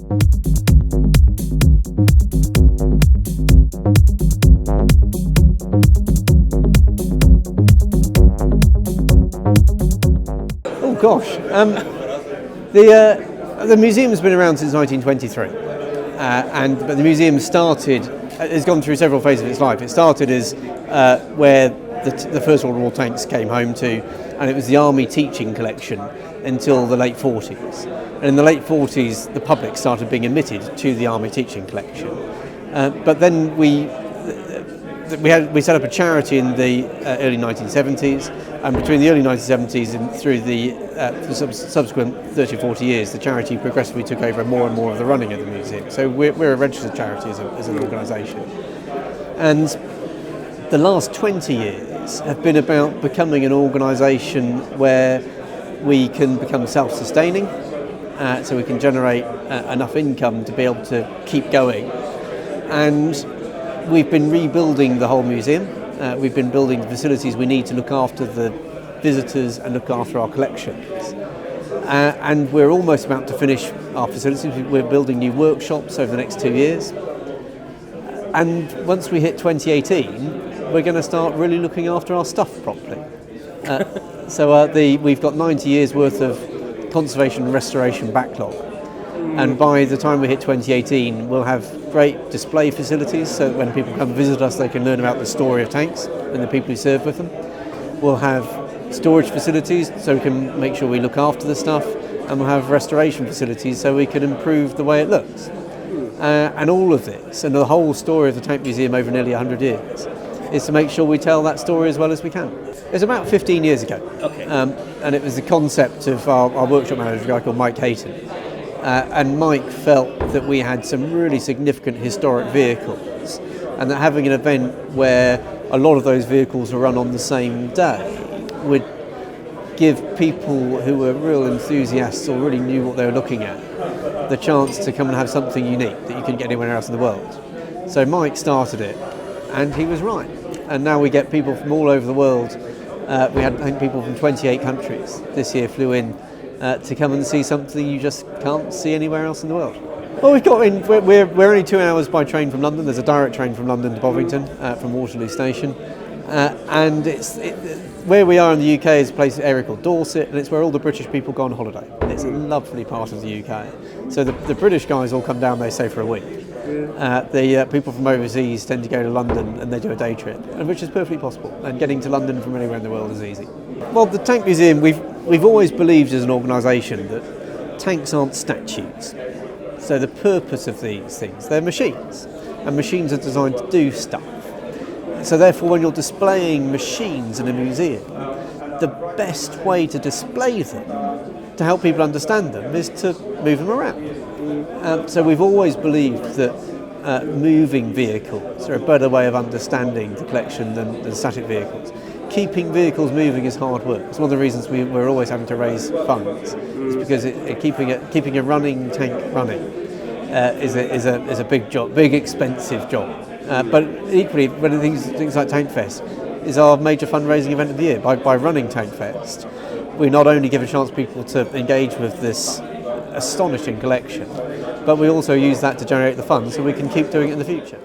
Oh gosh, the museum has been around since 1923, but the museum has gone through several phases of its life. It started as where the First World War tanks came home to, and it was the Army teaching collection until the late 40s. And in the late 40s, the public started being admitted to the Army teaching collection. But then we set up a charity in the early 1970s, and between the early 1970s and through the subsequent 30 or 40 years, the charity progressively took over more and more of the running of the museum. So we're a registered charity as an organisation. And the last 20 years have been about becoming an organisation where we can become self-sustaining, so we can generate enough income to be able to keep going. And we've been rebuilding the whole museum. We've been building the facilities we need to look after the visitors and look after our collections. And we're almost about to finish our facilities. We're building new workshops over the next 2 years. And once we hit 2018, we're going to start really looking after our stuff properly. We've got 90 years worth of conservation and restoration backlog. And by the time we hit 2018, we'll have great display facilities, so that when people come visit us, they can learn about the story of tanks and the people who serve with them. We'll have storage facilities, so we can make sure we look after the stuff, and we'll have restoration facilities, so we can improve the way it looks. And all of this, and the whole story of the Tank Museum over nearly 100 years, is to make sure we tell that story as well as we can. It was about 15 years ago, and it was the concept of our workshop manager, a guy called Mike Hayton. And Mike felt that we had some really significant historic vehicles, and that having an event where a lot of those vehicles were run on the same day would give people who were real enthusiasts or really knew what they were looking at the chance to come and have something unique that you couldn't get anywhere else in the world. So Mike started it, and he was right. And now we get people from all over the world. We had, I think, people from 28 countries this year flew in to come and see something you just can't see anywhere else in the world. Well, we're only 2 hours by train from London. There's a direct train from London to Bobington from Waterloo Station. And where we are in the UK is a place, area called Dorset, and it's where all the British people go on holiday. It's a lovely part of the UK. So the British guys all come down, they stay for a week. The people from overseas tend to go to London and they do a day trip, which is perfectly possible. And getting to London from anywhere in the world is easy. Well, the Tank Museum, we've always believed as an organisation that tanks aren't statues. So the purpose of these things, they're machines, and machines are designed to do stuff. So therefore, when you're displaying machines in a museum, the best way to display them, to help people understand them, is to move them around. So we've always believed that moving vehicles are a better way of understanding the collection than static vehicles. Keeping vehicles moving is hard work. It's one of the reasons we're always having to raise funds. It's because keeping a running tank running is a big job, big expensive job. But equally, one of the things like Tank Fest is our major fundraising event of the year. By running Tank Fest, we not only give a chance for people to engage with this astonishing collection, but we also use that to generate the funds so we can keep doing it in the future.